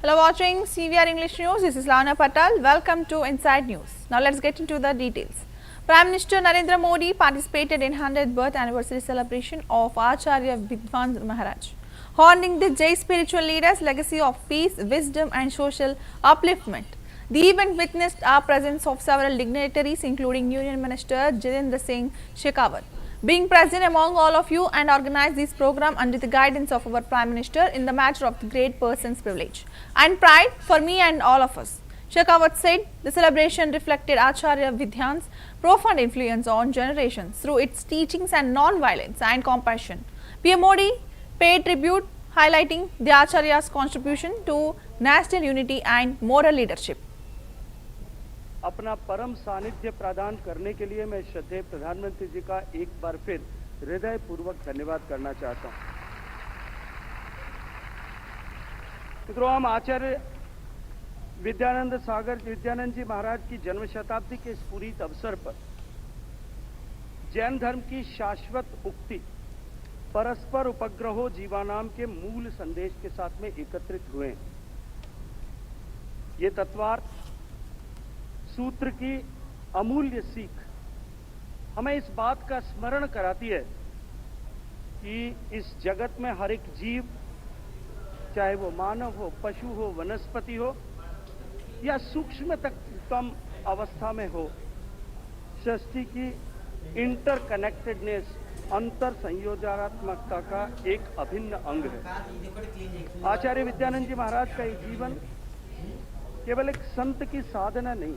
Hello, watching CVR English News. This is Lana Patel. Welcome to Inside News. Now let's get into the details. Prime Minister Narendra Modi participated in 100th birth anniversary celebration of Acharya Vidwan Maharaj, honoring the Jai spiritual leaders' legacy of peace, wisdom, and social upliftment. The event witnessed the presence of several dignitaries, including Union Minister Jitendra Singh Shekhawat, being present among all of you and organize this program under the guidance of our Prime Minister in the matter of the great person's privilege and pride for me and all of us. Shekhawat said the celebration reflected Acharya Vidyan's profound influence on generations through its teachings and non-violence and compassion. PM Modi paid tribute, highlighting the Acharya's contribution to national unity and moral leadership. अपना परम सानिध्य प्रदान करने के लिए मैं श्रद्धेय प्रधानमंत्री जी का एक बार फिर हृदय पूर्वक धन्यवाद करना चाहता हूं। मित्रों, हम आचार्य विद्यानंद जी महाराज की जन्म शताब्दी के इस पुनीत अवसर पर जैन धर्म की शाश्वत उक्ति परस्पर उपग्रहो जीवानाम के मूल संदेश के साथ में एकत्रित हुए हैं। ये तत्वार्थ सूत्र की अमूल्य सीख हमें इस बात का स्मरण कराती है कि इस जगत में हर एक जीव, चाहे वो मानव हो, पशु हो, वनस्पति हो या सूक्ष्मतम अवस्था में हो, सृष्टि की इंटरकनेक्टेडनेस, अंतर संयोजनात्मकता का एक अभिन्न अंग है। आचार्य विद्यानंद जी महाराज का ये जीवन केवल एक संत की साधना नहीं,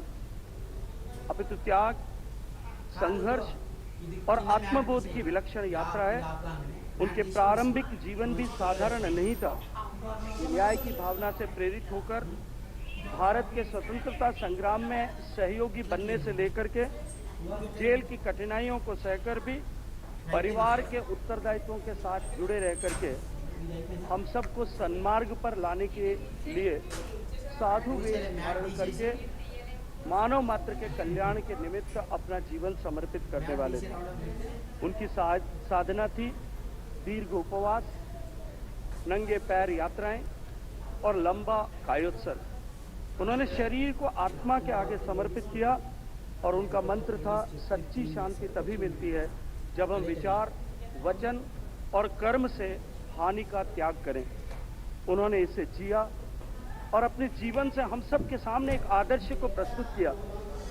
अपितु त्याग, संघर्ष और आत्मबोध की विलक्षण यात्रा है। उनके प्रारंभिक जीवन भी साधारण नहीं था। न्याय की भावना से प्रेरित होकर भारत के स्वतंत्रता संग्राम में सहयोगी बनने से लेकर के जेल की कठिनाइयों को सहकर भी परिवार के उत्तरदायित्वों के साथ जुड़े रह करके हम सबको सन्मार्ग पर लाने के लिए साधु वेश धारण करके मानव मात्र के कल्याण के निमित्त अपना जीवन समर्पित करने वाले थे। उनकी साधना थी दीर्घ उपवास, नंगे पैर यात्राएं और लंबा कायोत्सर्ग। उन्होंने शरीर को आत्मा के आगे समर्पित किया और उनका मंत्र था, सच्ची शांति तभी मिलती है जब हम विचार, वचन और कर्म से हानि का त्याग करें। उन्होंने इसे जिया और अपने जीवन से हम सब के सामने एक आदर्श को प्रस्तुत किया।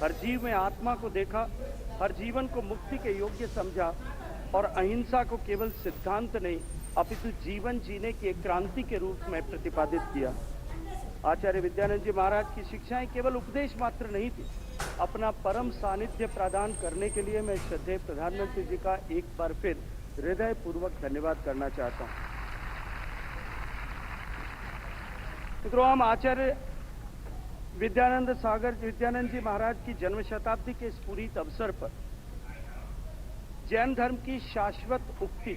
हर जीव में आत्मा को देखा, हर जीवन को मुक्ति के योग्य समझा और अहिंसा को केवल सिद्धांत नहीं अपितु जीवन जीने की एक क्रांति के रूप में प्रतिपादित किया। आचार्य विद्यानंद जी महाराज की शिक्षाएं केवल उपदेश मात्र नहीं थी। अपना परम सानिध्य प्रदान करने के लिए मैं श्रद्धेय प्रधानमंत्री जी का एक बार फिर हृदय पूर्वक धन्यवाद करना चाहता हूं। मित्रों, हम आचार्य विद्यानंद जी महाराज की जन्म शताब्दी के इस पुनीत अवसर पर जैन धर्म की शाश्वत उक्ति।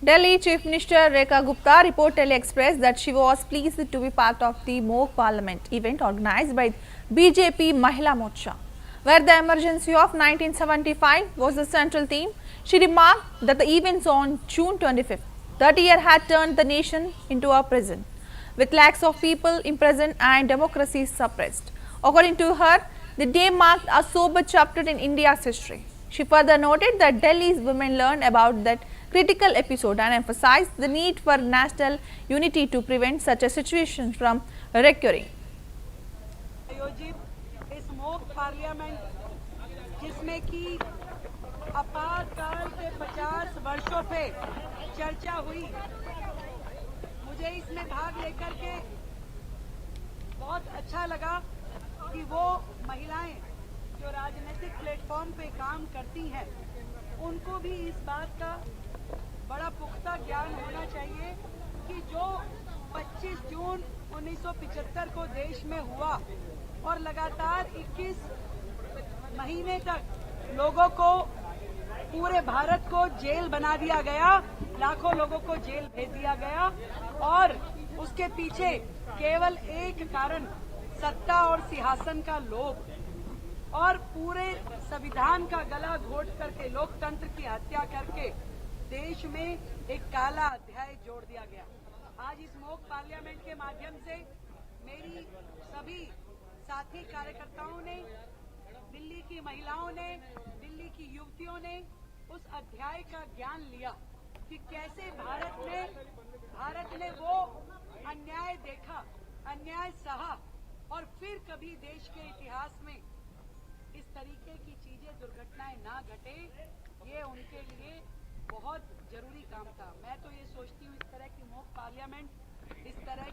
Delhi Chief Minister Rekha Gupta reportedly expressed that she was pleased to be part of the mock parliament event organized by BJP Mahila Morcha, where the emergency of 1975 was the central theme. She remarked that the events on June 25th that year had turned the nation into a prison, with lakhs of people imprisoned and democracy suppressed. According to her, the day marked a sober chapter in India's history. She further noted that Delhi's women learned about that critical episode and emphasized the need for national unity to prevent such a situation from recurring. आयोजित इस mock parliament जिसमें कि आपातकाल के 50 वर्षों पे चर्चा हुई, मुझे इसमें भाग लेकर के बहुत अच्छा लगा कि वो महिलाएं जो राजनीतिक प्लेटफॉर्म पे काम करती हैं उनको भी इस बात का बड़ा पुख्ता ज्ञान होना चाहिए कि जो 25 जून 1975 को देश में हुआ और लगातार 21 महीने तक लोगों को, पूरे भारत को जेल बना दिया गया, लाखों लोगों को जेल भेज दिया गया और उसके पीछे केवल एक कारण सत्ता और सिंहासन का लोभ और पूरे संविधान का गला घोट करके लोकतंत्र की हत्या करके देश में एक काला अध्याय जोड़ दिया गया। आज इस मॉक पार्लियामेंट के माध्यम से मेरी सभी साथी कार्यकर्ताओं ने, दिल्ली की महिलाओं ने, दिल्ली की युवतियों ने उस अध्याय का ज्ञान लिया कि कैसे भारत ने वो अन्याय देखा, अन्याय सहा और फिर कभी देश के इतिहास में इस तरीके की चीजें, दुर्घटनाएं ना घटे। ये उनके लिए बहुत जरूरी काम था। मैं तो ये सोचती हूँ इस तरह की मॉक पार्लियामेंट, इस तरह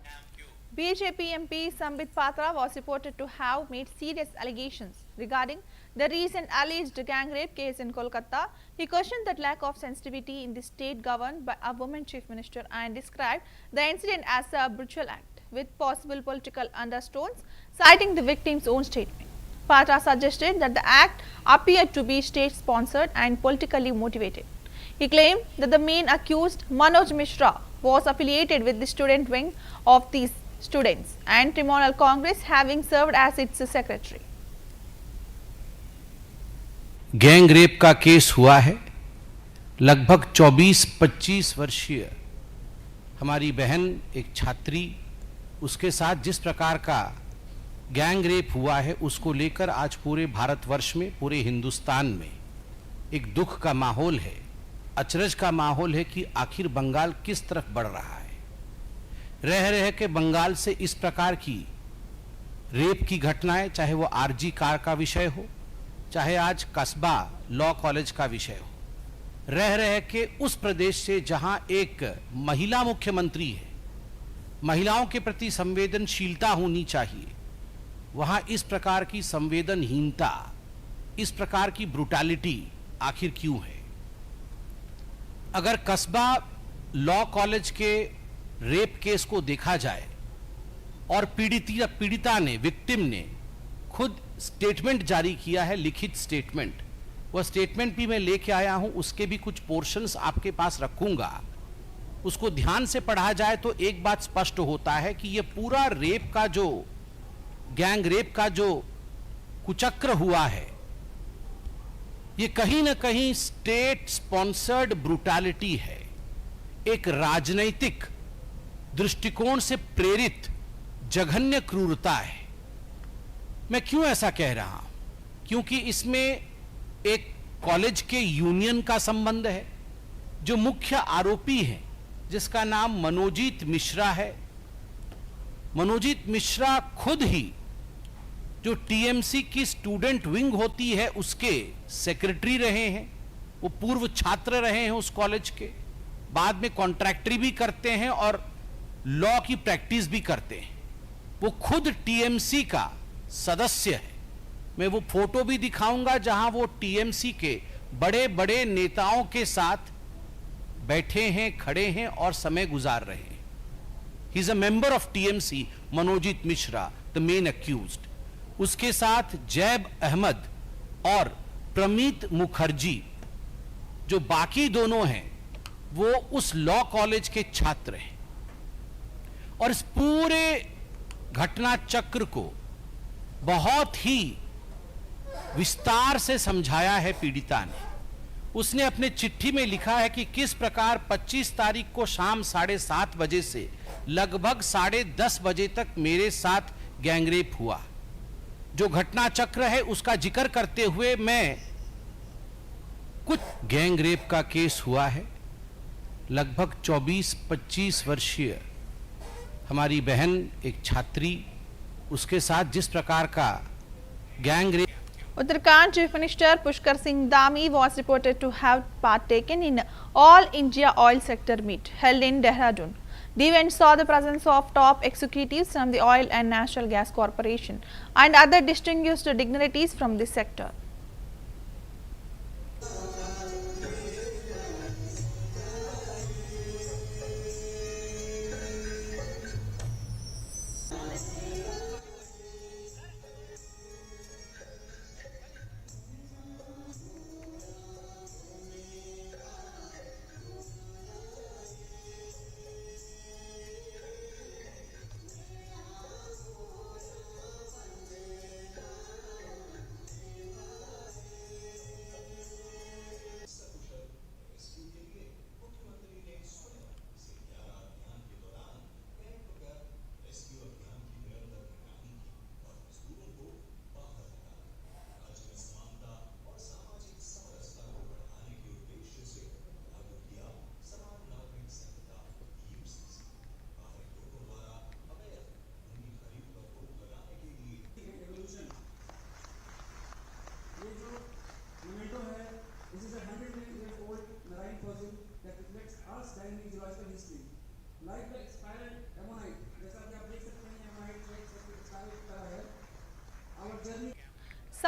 BJP MP Sambit Patra was reported to have made serious allegations regarding the recent alleged gang rape case in Kolkata. He questioned that lack of sensitivity in the state governed by a woman chief minister and described the incident as a brutal act with possible political undertones, citing the victim's own statement. Patra suggested that the act appeared to be state-sponsored and politically motivated. He claimed that the main accused, Manoj Mishra, was affiliated with the student wing of these students and Trinamool Congress, having served as its secretary. Gang rape का case हुआ है। लगभग 24-25 वर्षीय हमारी बहन, एक छात्री, उसके साथ जिस प्रकार का गैंग रेप हुआ है, उसको लेकर आज पूरे भारतवर्ष में, पूरे हिंदुस्तान में एक दुख का माहौल है, अचरज का माहौल है कि आखिर बंगाल किस तरफ बढ़ रहा है। रह रह के बंगाल से इस प्रकार की रेप की घटनाएं, चाहे वो आरजी कार का विषय हो, चाहे आज कस्बा लॉ कॉलेज का विषय हो, रह रह के उस प्रदेश से जहां एक महिला मुख्यमंत्री है, महिलाओं के प्रति संवेदनशीलता होनी चाहिए, वहां इस प्रकार की संवेदनहीनता, इस प्रकार की ब्रुटैलिटी आखिर क्यों है। अगर कस्बा लॉ कॉलेज के रेप केस को देखा जाए और पीड़िता ने, विक्टिम ने खुद स्टेटमेंट जारी किया है, लिखित स्टेटमेंट, वह स्टेटमेंट भी मैं लेके आया हूं, उसके भी कुछ पोर्शंस आपके पास रखूंगा। उसको ध्यान से पढ़ा जाए तो एक बात स्पष्ट होता है कि यह पूरा रेप का जो, गैंग रेप का जो कुचक्र हुआ है, ये कहीं ना कहीं स्टेट स्पॉन्सर्ड ब्रुटैलिटी है, एक राजनैतिक दृष्टिकोण से प्रेरित जघन्य क्रूरता है। मैं क्यों ऐसा कह रहा हूं? क्योंकि इसमें एक कॉलेज के यूनियन का संबंध है। जो मुख्य आरोपी है, जिसका नाम मनोजीत मिश्रा है, मनोजीत मिश्रा खुद ही जो टीएमसी की स्टूडेंट विंग होती है उसके सेक्रेटरी रहे हैं, वो पूर्व छात्र रहे हैं उस कॉलेज के, बाद में कॉन्ट्रैक्टरी भी करते हैं और लॉ की प्रैक्टिस भी करते हैं। वो खुद टीएमसी का सदस्य है। मैं वो फोटो भी दिखाऊंगा जहां वो टीएमसी के बड़े बड़े नेताओं के साथ बैठे हैं, खड़े हैं और समय गुजार रहे हैं। He is a member of TMC, Manojit Mishra, the main accused. उसके साथ जैब अहमद और प्रमीत मुखर्जी, जो बाकी दोनों हैं, वो उस लॉ कॉलेज के छात्र हैं। और इस पूरे घटना चक्र को बहुत ही विस्तार से समझाया है पीड़िता ने। उसने अपने चिट्ठी में लिखा है कि किस प्रकार 25 तारीख को शाम 7:30 बजे से लगभग 10:30 बजे तक मेरे साथ गैंगरेप हुआ। जो घटना चक्र है उसका जिक्र करते हुए मैं कुछ गैंगरेप का केस हुआ है। लगभग 24-25 वर्षीय हमारी बहन, एक छात्री, उसके साथ जिस प्रकार का gangrape. Uttarakhand Chief Minister Pushkar Singh Dhami was reported to have partaken in All India Oil Sector Meet held in Dehradun. The event saw the presence of top executives from the Oil and Natural Gas Corporation and other distinguished dignitaries from this sector.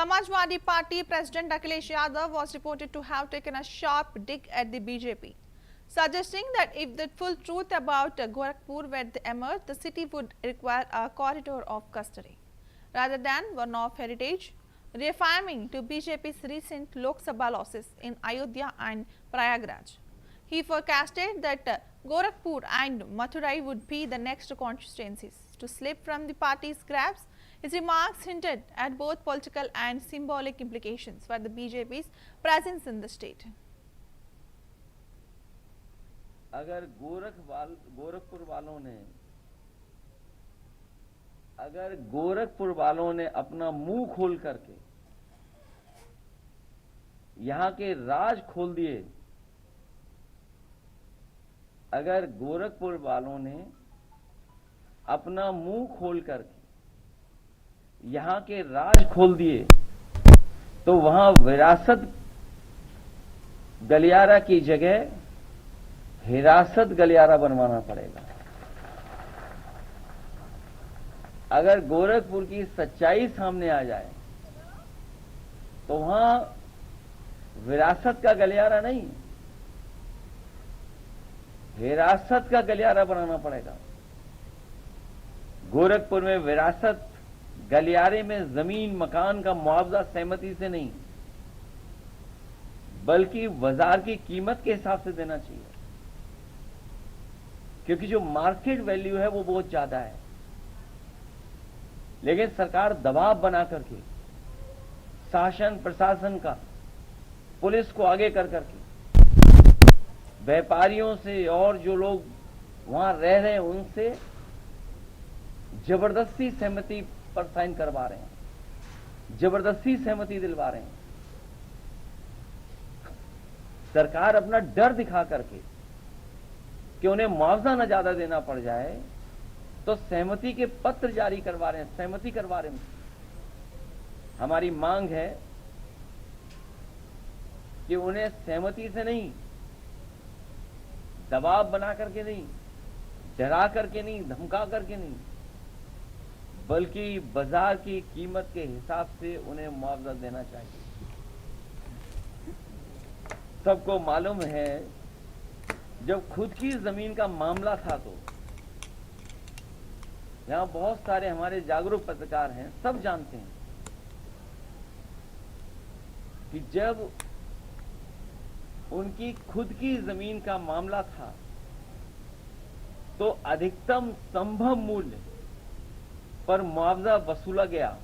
Samajwadi Party President Akhilesh Yadav was reported to have taken a sharp dig at the BJP, suggesting that if the full truth about Gorakhpur were to emerge, the city would require a corridor of custody rather than one of heritage, reaffirming to BJP's recent Lok Sabha losses in Ayodhya and Prayagraj. He forecasted that Gorakhpur and Mathurai would be the next constituencies to slip from the party's grasp. His remarks hinted at both political and symbolic implications for the BJP's presence in the state. अगर गोरखपुर वालों ने अपना मुंह खोल करके यहां के राज खोल दिए, अगर गोरखपुर वालों ने अपना मुंह खोल करके यहां के राज खोल दिए, तो वहां विरासत गलियारा की जगह हिरासत गलियारा बनवाना पड़ेगा। अगर गोरखपुर की सच्चाई सामने आ जाए तो वहां विरासत का गलियारा नहीं, हिरासत का गलियारा बनाना पड़ेगा। गोरखपुर में विरासत गलियारे में जमीन मकान का मुआवजा सहमति से नहीं, बल्कि बाजार की कीमत के हिसाब से देना चाहिए, क्योंकि जो मार्केट वैल्यू है वो बहुत ज्यादा है। लेकिन सरकार दबाव बना करके शासन प्रशासन का, पुलिस को आगे कर करके व्यापारियों से और जो लोग वहां रह रहे हैं उनसे जबरदस्ती सहमति पर साइन करवा रहे हैं, जबरदस्ती सहमति दिलवा रहे हैं। सरकार अपना डर दिखा करके कि उन्हें मुआवजा न ज्यादा देना पड़ जाए तो सहमति के पत्र जारी करवा रहे हैं, सहमति करवा रहे हैं। हमारी मांग है कि उन्हें सहमति से नहीं, दबाव बना करके नहीं, डरा करके नहीं, धमका करके नहीं, बल्कि बाजार की कीमत के हिसाब से उन्हें मुआवजा देना चाहिए। सबको मालूम है जब खुद की जमीन का मामला था तो यहां बहुत सारे हमारे जागरूक पत्रकार हैं, सब जानते हैं कि जब उनकी खुद की जमीन का मामला था तो अधिकतम संभव मूल्य पर मुआवजा वसूला गया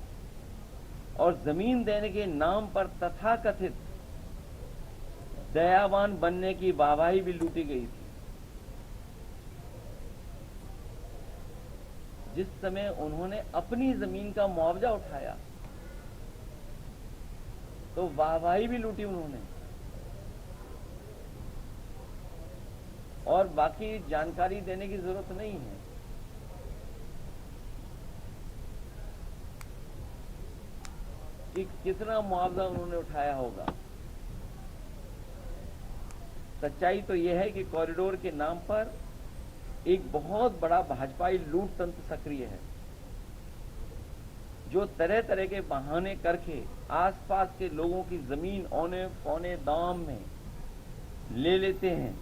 और जमीन देने के नाम पर तथाकथित दयावान बनने की वाहवाही भी लूटी गई थी। जिस समय उन्होंने अपनी जमीन का मुआवजा उठाया तो वाहवाही भी लूटी उन्होंने, और बाकी जानकारी देने की जरूरत नहीं है। कि कितना मुआवजा उन्होंने उठाया होगा। सच्चाई तो यह है कि कॉरिडोर के नाम पर एक बहुत बड़ा भाजपाई लूट तंत्र सक्रिय है, जो तरह तरह के बहाने करके आसपास के लोगों की जमीन औने पौने दाम में ले लेते हैं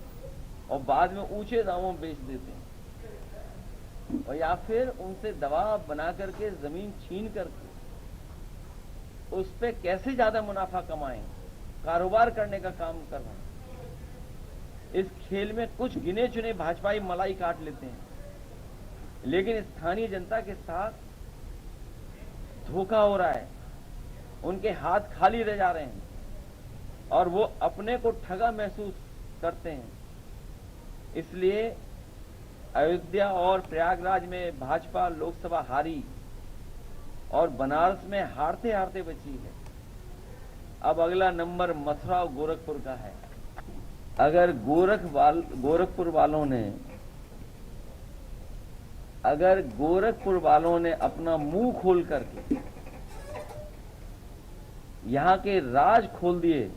और बाद में ऊंचे दामों में बेच देते हैं, और या फिर उनसे दबाव बना करके जमीन छीन करके उस पे कैसे ज्यादा मुनाफा कमाएं, कारोबार करने का काम कर रहे हैं। इस खेल में कुछ गिने चुने भाजपाई मलाई काट लेते हैं, लेकिन स्थानीय जनता के साथ धोखा हो रहा है, उनके हाथ खाली रह जा रहे हैं और वो अपने को ठगा महसूस करते हैं। इसलिए अयोध्या और प्रयागराज में भाजपा लोकसभा हारी और बनारस में हारते हारते बची है। अब अगला नंबर मथुरा और गोरखपुर का है। अगर गोरखपुर वालों ने अपना मुंह खोल करके यहां के राज खोल दिए,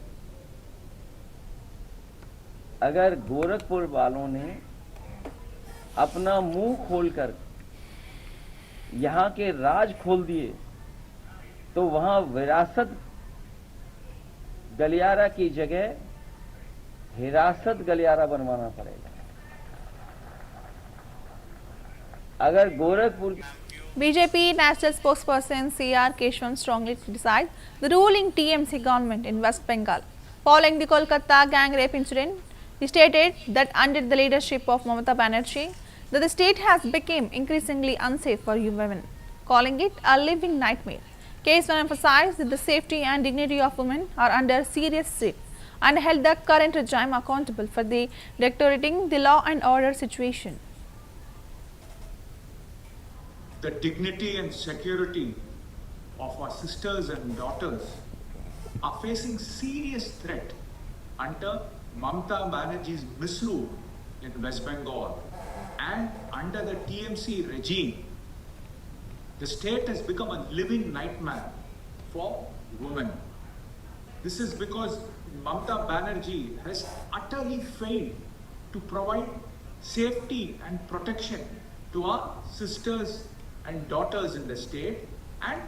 अगर गोरखपुर वालों ने अपना मुंह खोल कर यहां के राज खोल दिए, तो वहां विरासत गलियारा की जगह हिरासत गलियारा बनवाना पड़ेगा। अगर Gorakhpur BJP National Spokesperson C.R. Keshwan strongly criticized the ruling TMC government in West Bengal. Following the Kolkata gang rape incident, he stated that under the leadership of Mamata Banerjee, that the state has become increasingly unsafe for women, calling it a living nightmare. Keshwan emphasized that the safety and dignity of women are under serious threat and held the current regime accountable for the deteriorating the law and order situation. The dignity and security of our sisters and daughters are facing serious threat under Mamata Banerjee's misrule in West Bengal and under the TMC regime. The state has become a living nightmare for women. This is because Mamata Banerjee has utterly failed to provide safety and protection to our sisters and daughters in the state, and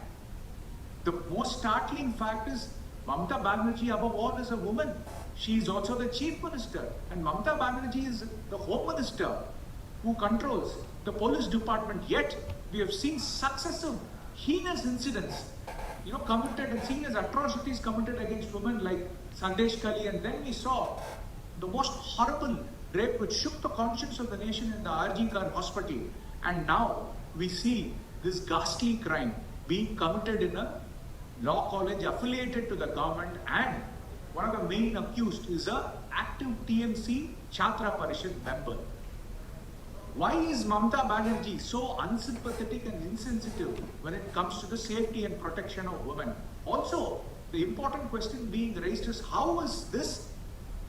the most startling fact is Mamata Banerjee above all is a woman. She is also the chief minister, and Mamata Banerjee is the home minister who controls the police department. Yet we have seen successive heinous incidents, committed and seen as atrocities committed against women like Sandesh Kali, and then we saw the most horrible rape which shook the conscience of the nation in the RG Kar hospital, and now we see this ghastly crime being committed in a law college affiliated to the government, and one of the main accused is a active TMC Chhatra Parishad member. Why is Mamata Banerjee so unsympathetic and insensitive when it comes to the safety and protection of women? Also, the important question being raised is how is this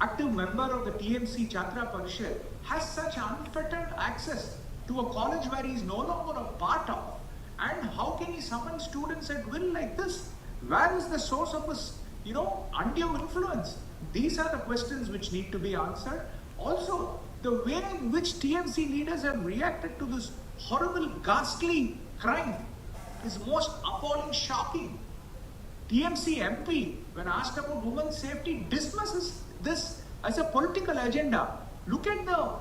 active member of the TMC Chhatra Parishad has such unfettered access to a college where he is no longer a part of, and how can he summon students at will like this? Where is the source of his, undue influence? These are the questions which need to be answered. Also, the way in which TMC leaders have reacted to this horrible, ghastly crime is most appalling, shocking. TMC MP, when asked about women's safety, dismisses this as a political agenda. Look at the,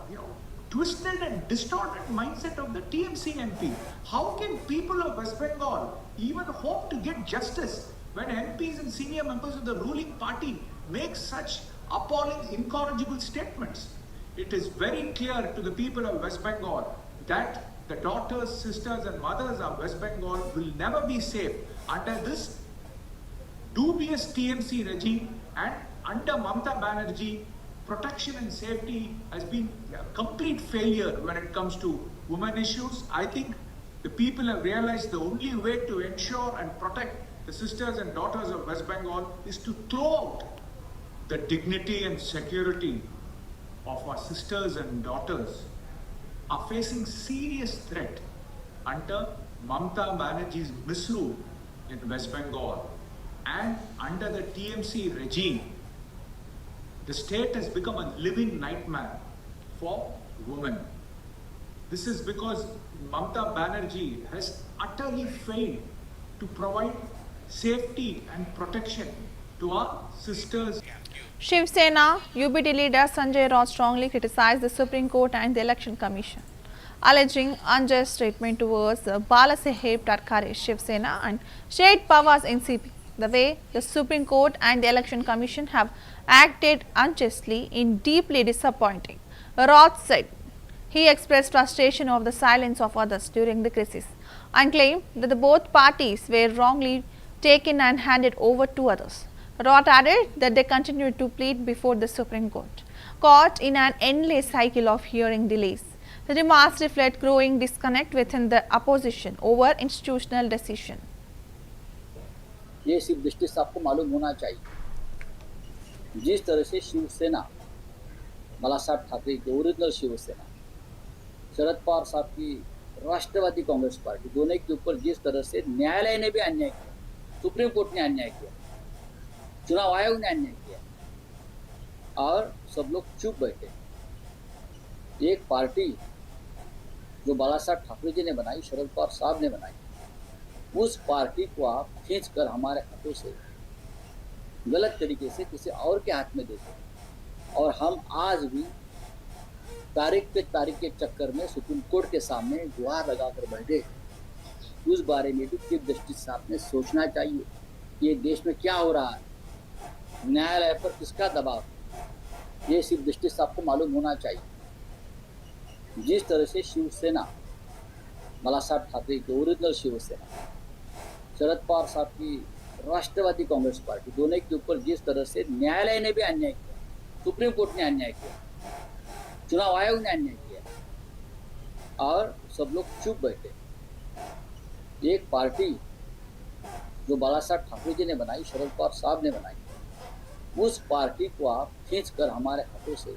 twisted and distorted mindset of the TMC MP. How can people of West Bengal even hope to get justice when MPs and senior members of the ruling party make such appalling, incorrigible statements? It is very clear to the people of West Bengal that the daughters, sisters and mothers of West Bengal will never be safe under this dubious TMC regime, and under Mamata Banerjee, protection and safety has been a complete failure when it comes to women issues. I think the people have realized the only way to ensure and protect the sisters and daughters of West Bengal is to throw out the dignity and security of our sisters and daughters are facing serious threat under Mamata Banerjee's misrule in West Bengal and under the TMC regime. The state has become a living nightmare for women. This is because Mamata Banerjee has utterly failed to provide safety and protection to our sisters. Shiv Sena UBT leader Sanjay Raut strongly criticized the Supreme Court and the Election Commission, alleging unjust treatment towards Balasaheb Tarkhare, Shiv Sena and Sharad Pawar's NCP. The way the Supreme Court and the Election Commission have acted unjustly is deeply disappointing, Raut said. He expressed frustration over the silence of others during the crisis and claimed that the both parties were wrongly taken and handed over to others. Raut added that they continued to plead before the Supreme Court, caught in an endless cycle of hearing delays. The remarks reflect growing disconnect within the opposition over institutional decision. ये सिर्फ दृष्टि से आपको मालूम होना चाहिए जिस तरह से शिवसेना बालासाहेब ठाकरे की ओरिजिनल शिवसेना शरद पवार साहब की राष्ट्रवादी कांग्रेस पार्टी दोनों के ऊपर जिस तरह से न्यायालय ने भी अन्याय किया, सुप्रीम कोर्ट ने अन्याय किया, चुनाव आयोग ने अन्याय किया और सब लोग चुप बैठे। एक पार्टी जो बालासाहेब ठाकरे जी ने बनाई, शरद पवार साहब ने बनाई, उस पार्टी को आप खींच कर हमारे हाथों से गलत तरीके से किसी और के हाथ में देते हैं। और हम आज भी तारीख के चक्कर में सुप्रीम कोर्ट के सामने गुहार लगाकर बैठे। उस बारे में भी चीफ जस्टिस साहब ने सोचना चाहिए कि ये देश में क्या हो रहा है, न्यायालय पर किसका दबाव है। ये चीफ जस्टिस साहब को मालूम होना चाहिए। जिस तरह से शिवसेना, बालासाहेब ठाकरे की ओरिजिनल शिवसेना, शरद पवार साहब की राष्ट्रवादी कांग्रेस पार्टी, दोनों के ऊपर जिस तरह से न्यायालय ने भी अन्याय किया, सुप्रीम कोर्ट ने अन्याय किया, चुनाव आयोग ने अन्याय किया और सब लोग चुप बैठे। एक पार्टी जो बालासाहेब ठाकरे जी ने बनाई, शरद पवार साहब ने बनाई, उस पार्टी को आप खींच कर हमारे हाथों से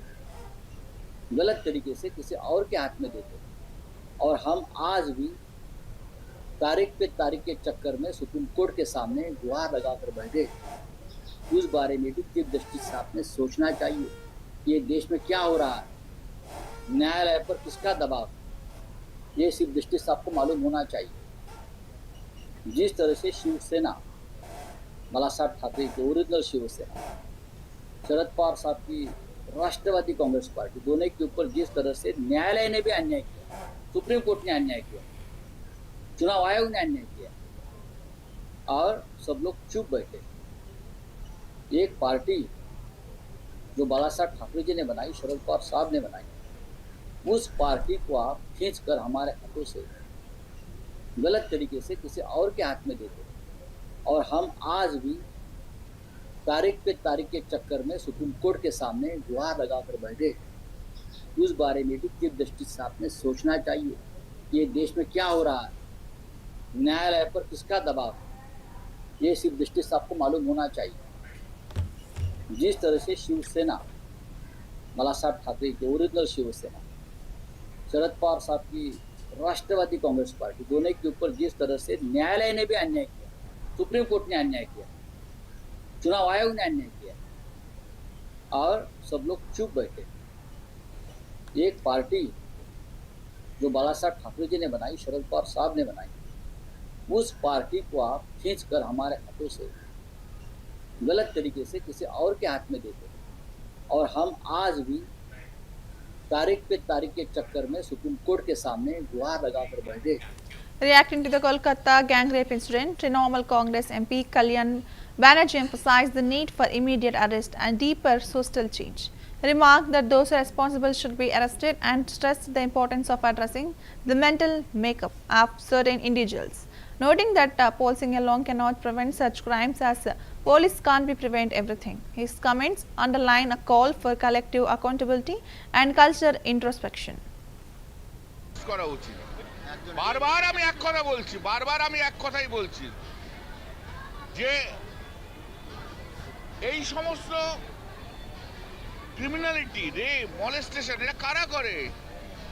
गलत तरीके से किसी और के हाथ में देते हैं। और हम आज भी तारीख के चक्कर में सुप्रीम कोर्ट के सामने गुहार लगाकर बैठे। उस बारे में भी चीफ जस्टिस साहब ने सोचना चाहिए कि ये देश में क्या हो रहा है, न्यायालय पर किसका दबाव है। ये चीफ जस्टिस साहब को मालूम होना चाहिए। जिस तरह से शिवसेना, बालासाहेब ठाकरे की ओरिजिनल शिवसेना, शरद पवार साहब की राष्ट्रवादी कांग्रेस पार्टी, दोनों के ऊपर जिस तरह से न्यायालय ने भी अन्याय किया, सुप्रीम कोर्ट ने अन्याय किया, चुनाव आयोग ने अन्याय किया और सब लोग चुप बैठे। एक पार्टी जो बालासाहेब ठाकरे जी ने बनाई, शरद पवार साहब ने बनाई, उस पार्टी को आप खींच कर हमारे हाथों से गलत तरीके से किसी और के हाथ में देते हैं। और हम आज भी तारीख के चक्कर में सुप्रीम कोर्ट के सामने गुहार लगाकर बैठे। उस बारे में भी चीफ जस्टिस साहब ने सोचना चाहिए कि ये देश में क्या हो रहा है, न्यायालय पर किसका दबाव है। ये चीफ जस्टिस साहब को मालूम होना चाहिए। जिस तरह से शिवसेना, बालासाहेब ठाकरे की ओरिजिनल शिवसेना, शरद पवार साहब की राष्ट्रवादी कांग्रेस पार्टी, दोनों के ऊपर जिस तरह से न्यायालय ने भी अन्याय किया, सुप्रीम कोर्ट ने अन्याय किया, चुनाव आयोग ने अन्याय किया और सब लोग चुप बैठे। एक पार्टी जो बालासाहेब ठाकरे जी ने बनाई, शरद पवार साहब ने बनाई, उस पार्टी को आप खींच कर हमारे हाथों से गलत तरीके से किसी और के हाथ में देते हैं। और हम आज भी तारीख के चक्कर में सुप्रीम कोर्ट के सामने गुहार लगाकर बैठे। Reacting to the Kolkata gang rape incident, Trinamool Congress MP Kalyan Banerjee emphasized the need for immediate arrest and deeper social change. He remarked that those responsible should be arrested and stressed the importance of addressing the mental makeup of certain individuals, noting that policing alone cannot prevent such crimes as police can't be prevent everything. His comments underline a call for collective accountability and cultural introspection. করা উচিত। বারবার আমি এক কথাই বলছি যে এই সমস্ত ক্রিমিনালিটি, রেপ, মলেস্টেশন এটা কারা করে?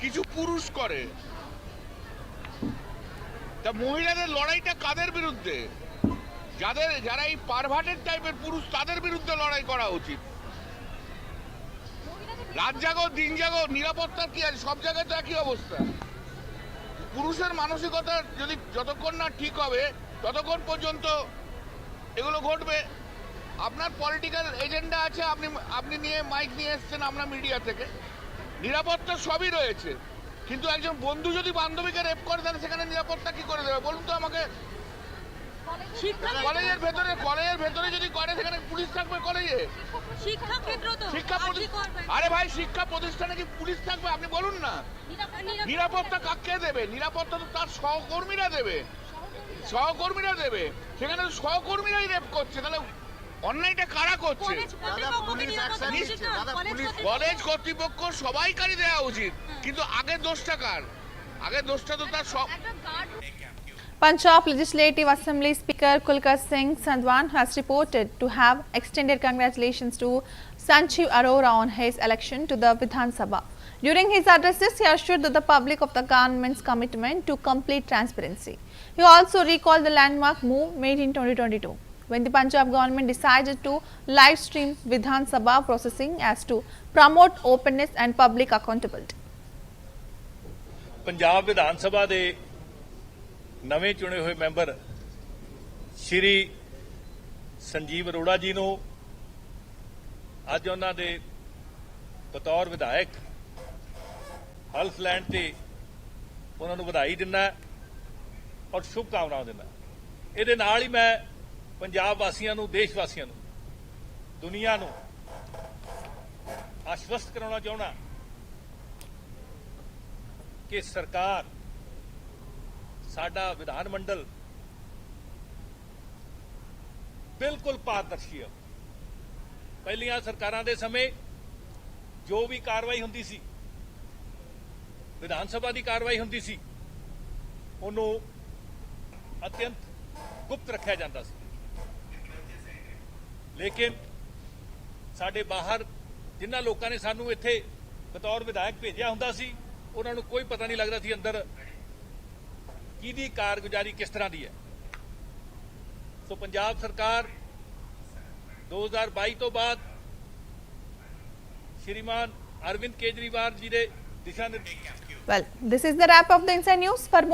কিছু পুরুষ করে। তা মহিলাদের লড়াইটা কাদের বিরুদ্ধে? যারা এই পারভার্টেড টাইপের পুরুষ, তাদের বিরুদ্ধে লড়াই করা উচিত। রাত জাগো দিন জাগো, নিরাপত্তার কি আছে? সব জায়গায় তো একই অবস্থা। পুরুষের মানসিকতা যদি যতক্ষণ না ঠিক হবে ততক্ষণ পর্যন্ত এগুলো ঘটবে। আপনার পলিটিক্যাল এজেন্ডা আছে, আপনি নিয়ে মাইক নিয়ে এসছেন আমরা মিডিয়া থেকে, নিরাপত্তা সবই রয়েছে, কিন্তু একজন বন্ধু যদি বান্ধবীকে রেপ করে তাহলে সেখানে নিরাপত্তা কি করে দেবে বলুন তো আমাকে? কলেজের ভেতরে যদি করে সেখানে পুলিশ থাকবে? কলেজে আরে ভাই, শিক্ষা প্রতিষ্ঠানে কি পুলিশ থাকবে? আপনি বলুন না। নিরাপত্তা কাকে দেবে? নিরাপত্তা তো তার সহকর্মীরা দেবে। সেখানে সহকর্মীরাই রেপ করছে, তাহলে অন্যায়টা কারা করছে? কলেজ কর্তৃপক্ষ সবাইকারই দেওয়া উচিত, কিন্তু আগের দোষটা কার? আগের দোষটা তো তার সব। Punjab Legislative Assembly Speaker Kulkar Singh Sandwan has reported to have extended congratulations to Sanjeev Arora on his election to the Vidhan Sabha. During his addresses, he assured the public of the government's commitment to complete transparency. He also recalled the landmark move made in 2022, when the Punjab government decided to live stream Vidhan Sabha processing as to promote openness and public accountability. Punjab Vidhan Sabha ਦੇ ਨਵੇਂ ਚੁਣੇ ਹੋਏ member ਸ਼੍ਰੀ ਸੰਜੀਵ ਅਰੋੜਾ ਜੀ ਨੂੰ ਅੱਜ ਉਹਨਾਂ ਦੇ ਬਤੌਰ ਵਿਧਾਇਕ ਹਲਫ ਲੈਣ ਤੇ ਉਹਨਾਂ ਨੂੰ ਵਧਾਈ ਦਿੰਦਾ ਔਰ ਸ਼ੁਭ ਕਾਮਨਾਵਾਂ ਦਿੰਦਾ। ਇਹਦੇ ਨਾਲ ਹੀ ਮੈਂ ਪੰਜਾਬ ਵਾਸੀਆਂ ਨੂੰ, ਦੇਸ਼ ਵਾਸੀਆਂ ਨੂੰ, ਦੁਨੀਆ ਨੂੰ ਆਸ਼ਵਸਤ ਕਰਾਉਣਾ ਚਾਹੁੰਦਾ ਕਿ ਸਰਕਾਰ, ਸਾਡਾ ਵਿਧਾਨ ਮੰਡਲ ਬਿਲਕੁਲ ਪਾਰਦਰਸ਼ੀ ਹੈ। ਪਹਿਲੀਆਂ ਸਰਕਾਰਾਂ ਦੇ ਸਮੇਂ ਜੋ ਵੀ ਕਾਰਵਾਈ ਹੁੰਦੀ ਸੀ, ਵਿਧਾਨ ਸਭਾ ਦੀ ਕਾਰਵਾਈ ਹੁੰਦੀ ਸੀ, ਉਹਨੂੰ ਅਤਿਅੰਤ ਗੁਪਤ ਰੱਖਿਆ ਜਾਂਦਾ ਸੀ। ਲੇਕਿਨ ਸਾਡੇ ਬਾਹਰ ਜਿਨ੍ਹਾਂ ਲੋਕਾਂ ਨੇ ਸਾਨੂੰ ਇੱਥੇ ਬਤੌਰ ਵਿਧਾਇਕ ਭੇਜਿਆ ਹੁੰਦਾ ਸੀ, ਉਹਨਾਂ ਨੂੰ ਕੋਈ ਪਤਾ ਨਹੀਂ ਲੱਗਦਾ ਸੀ ਅੰਦਰ ਕਿਹਦੀ ਕਾਰਗੁਜ਼ਾਰੀ ਕਿਸ ਤਰ੍ਹਾਂ ਦੀ ਹੈ। ਸੋ ਪੰਜਾਬ ਸਰਕਾਰ 2022 ਤੋਂ ਬਾਅਦ ਸ਼੍ਰੀਮਾਨ ਅਰਵਿੰਦ ਕੇਜਰੀਵਾਲ ਜੀ ਦੇ ਦਿਸ਼ਾ ਨਿਰਦੇਸ਼। Well, this is the wrap of the Inside News. For more